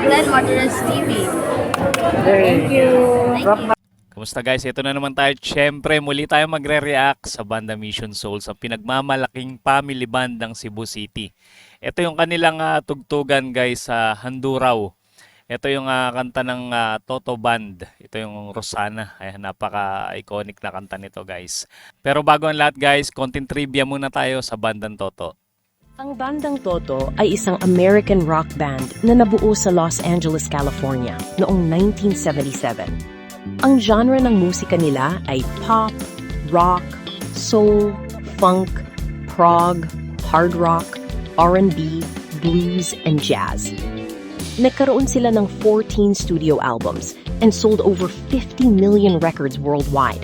Glenn Martinez TV. Thank you. Thank you. Kamusta guys? Ito na naman tayo. Siyempre, muli tayo magre-react sa banda Mission Souls, ang pinagmamalaking family band ng Cebu City. Ito yung kanilang tugtugan guys sa Handuraw. Ito yung kanta ng Toto Band. Ito yung Rosana. Ayan, napaka-iconic na kanta nito guys. Pero bago ang lahat guys, konting trivia muna tayo sa bandang Toto. Ang bandang Toto ay isang American rock band na nabuo sa Los Angeles, California noong 1977. Ang genre ng musika nila ay pop, rock, soul, funk, prog, hard rock, R&B, blues, and jazz. Nagkaroon sila ng 14 studio albums and sold over 50 million records worldwide.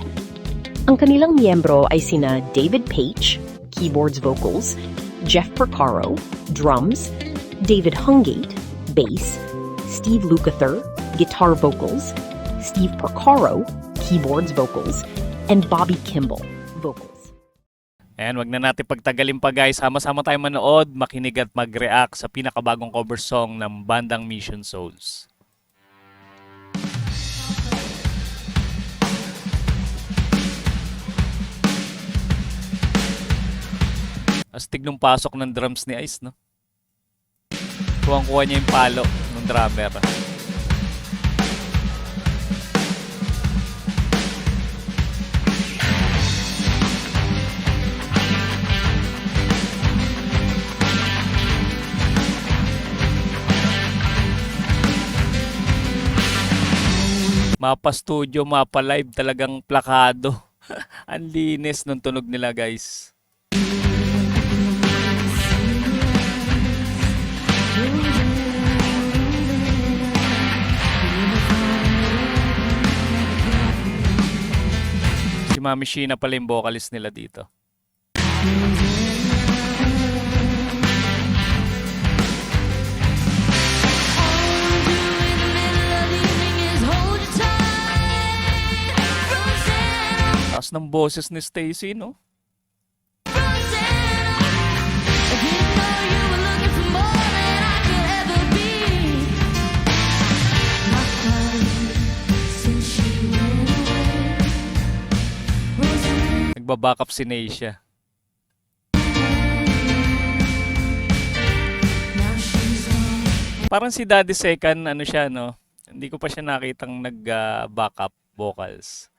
Ang kanilang miyembro ay sina David Paich, keyboards vocals, Jeff Porcaro, drums, David Hungate, bass, Steve Lukather, guitar vocals, Steve Porcaro, keyboards vocals, and Bobby Kimball, vocals. Ayan, wag na natin pagtagalin pa guys. Sama-sama tayo manood, makinig at mag-react sa pinakabagong cover song ng bandang Mission Souls. Astig nung pasok ng drums ni Ice, no? Kuwang-kuha niya yung palo ng drummer. Mapa studio, mapa live, talagang plakado. Ang linis ng tunog nila guys. Si Mami Sheena pala yung vocalist nila dito. Taas ng boses ni Stacy, no? Nagbaback up si Neisha. Parang si Daddy Second, ano siya, no? Hindi ko pa siya nakitang nag-backup vocals.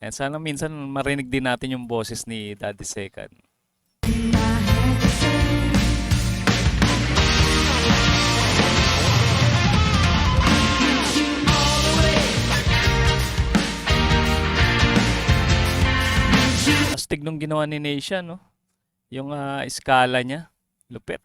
And sana minsan marinig din natin yung boses ni Daddy Second. Astig nung ginawa ni Neisha, no? Yung skala niya, lupit.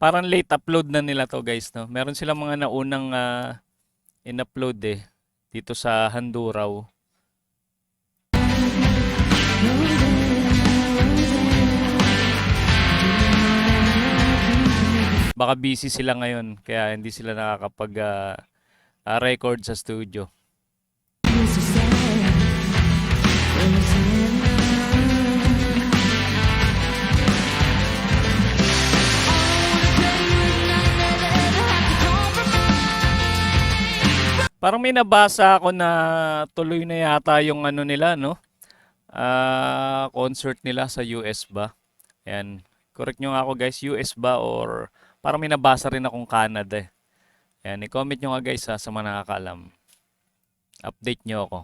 Parang late upload na nila to guys, no? Meron silang mga naunang in-upload dito sa Handuraw. Baka busy sila ngayon kaya hindi sila nakakapag record sa studio. Parang may nabasa ako na tuloy na yata yung ano nila, no? Concert nila sa US ba? Ayan. Correct nyo nga ako guys, US ba or parang may nabasa rin akong Canada eh. Ayan, i-comment nyo nga guys sa mga nakakaalam. Update nyo ako.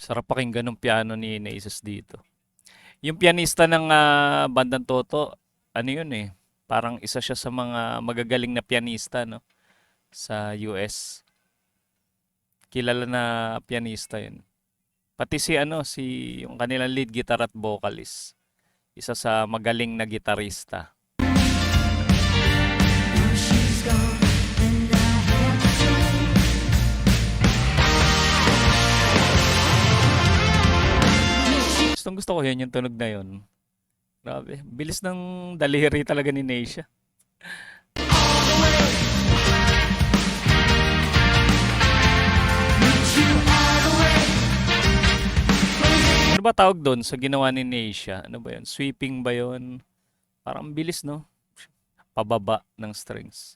Sarap pakinggan ng piano ni Naisas dito. Yung pianista ng bandang Toto, ano yun eh, parang isa siya sa mga magagaling na pianista, no? Sa US. Kilala na pianista yun. Pati si yung kanilang lead guitar at vocalist. Isa sa magaling na gitarista. Gusto ko yun, yung tunog na yun. Grabe, bilis ng daliri talaga ni Neisha. Ano ba tawag doon sa ginawa ni Neisha? Ano ba yun? Sweeping ba yun? Parang bilis, no? Pababa ng strings.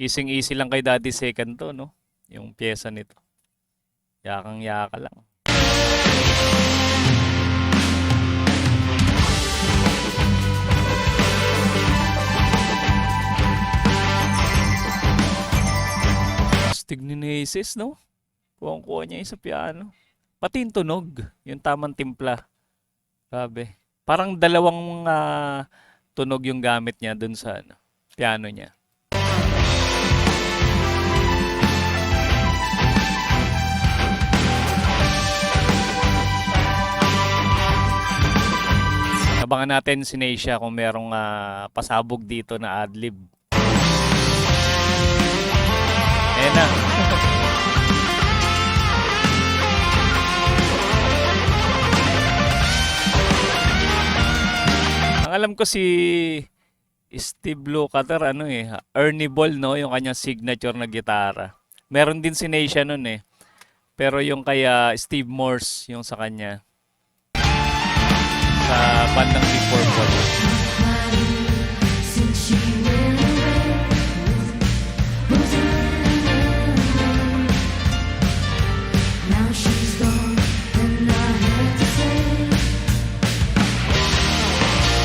Easy lang kay Daddy Second to, no? Yung pyesa nito. Yakang-yaka lang. Astig ni Nesis, no? Kuha niya yung sa piano. Pati yung tunog, yung tamang timpla. Grabe. Parang dalawang tunog yung gamit niya dun sa piano niya. Abangan natin si Neisha kung merong pasabog dito na adlib. Ayan na. Ang alam ko si Steve Lukather, Ernie Ball, no? Yung kanyang signature na gitara. Meron din si Neisha nun eh. Pero yung kaya Steve Morse, yung sa kanya. Sa bandang Big Purple.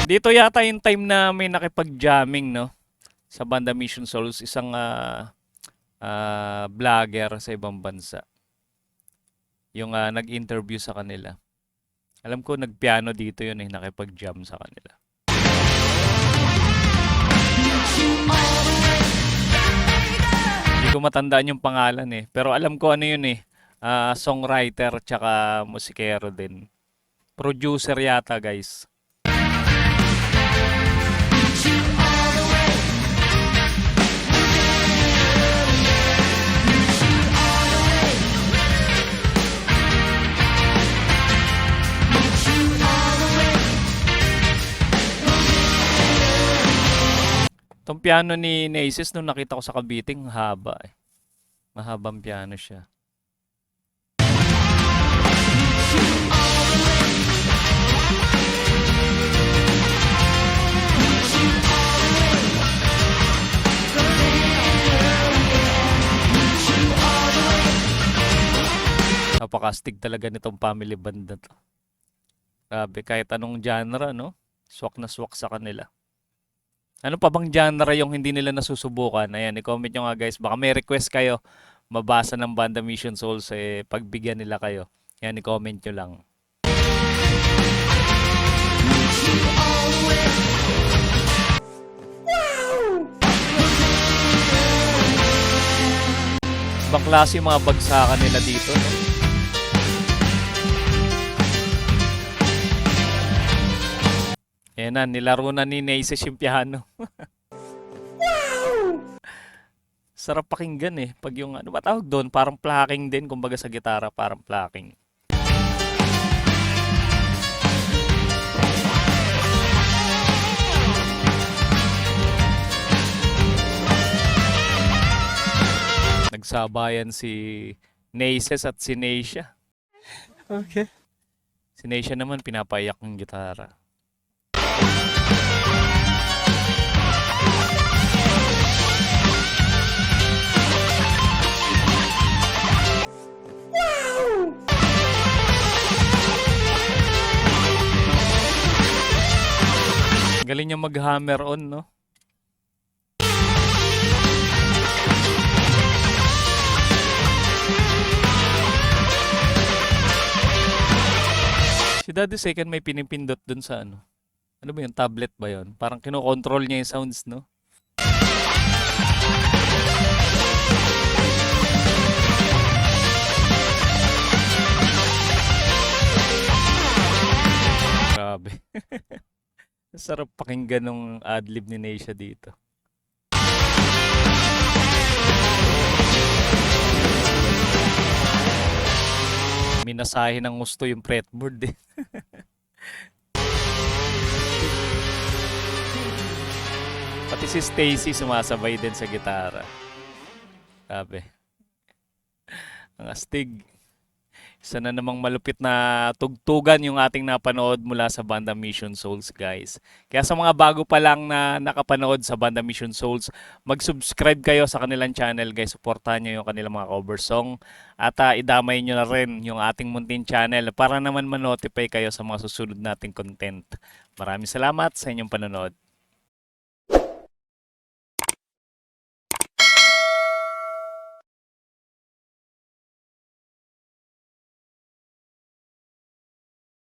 Dito yata yung time na may nakipag-jamming, no? Sa banda Mission Souls, isang vlogger sa ibang bansa. Yung nag-interview sa kanila. Alam ko nagpiano dito yun nakipag-jam sa kanila. Hindi ko matandaan yung pangalan pero alam ko ano yun songwriter tsaka musikero din. Producer yata, guys. Itong piano ni Nesis, nung nakita ko sa Kabiting, haba Mahabang piano siya. Napakastig talaga nitong family band na to. Grabe, kahit anong genre, no? Swak na swak sa kanila. Ano pa bang genre yung hindi nila nasusubukan? Ayan, i-comment nyo nga, guys. Baka may request kayo mabasa ng banda Mission Souls, pagbigyan nila kayo. Ayan, i-comment nyo lang. Ibang klase yung mga bagsakan nila dito, no? Ayan na, nilaro na ni Nesis yung piano. Sarap pakinggan pag yung ano ba tawag doon, parang plucking din, kumbaga sa gitara, parang plucking. Nagsabayan si Nesis at si Neisha. Okay. Si Neisha naman pinapayak ng gitara. Galing niya mag-hammer on, no? Si Daddy Second may pinipindot dun sa ano. Ano ba yung tablet ba yun? Parang kinokontrol niya yung sounds, no? Grabe. Sarap pakinggan ng adlib ni Neisha dito. Minasahe ng gusto yung fretboard eh. Pati si Stacy sumasabay din sa gitara. Grabe. Ang astig. Isa na namang malupit na tugtugan yung ating napanood mula sa Banda Mission Souls, guys. Kaya sa mga bago pa lang na nakapanood sa Banda Mission Souls, mag-subscribe kayo sa kanilang channel, guys. Suportahan nyo yung kanilang mga cover song. At idamay nyo na rin yung ating muntin channel para naman ma-notify kayo sa mga susunod nating content. Maraming salamat sa inyong panonood.